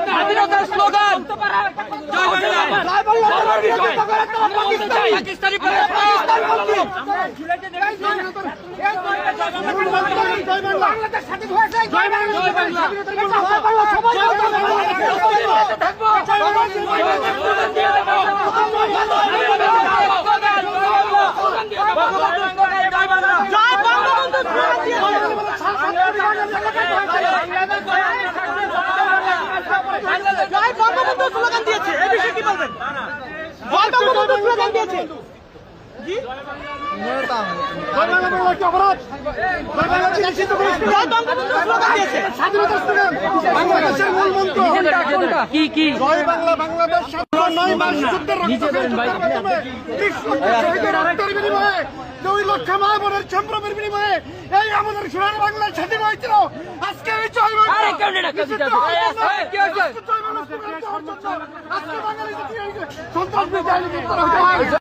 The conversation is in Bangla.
স্বাধীনতার স্লোগান পাকিস্তানি স্লোগান দিয়েছে, এই বিষয়ে কি বলবেন? বঙ্গবন্ধু স্লোগান দিয়েছে। জয় বাংলা, বাংলাদেশ নয় মাস যুদ্ধের বিনিময়ে 2 লক্ষ মা বোনের সম্ভ্রমের বিনিময়ে এই আমাদের সোনার বাংলা স্বাধীন হয়েছিল। আজকে এই জয় বাংলা সন্ত্রাস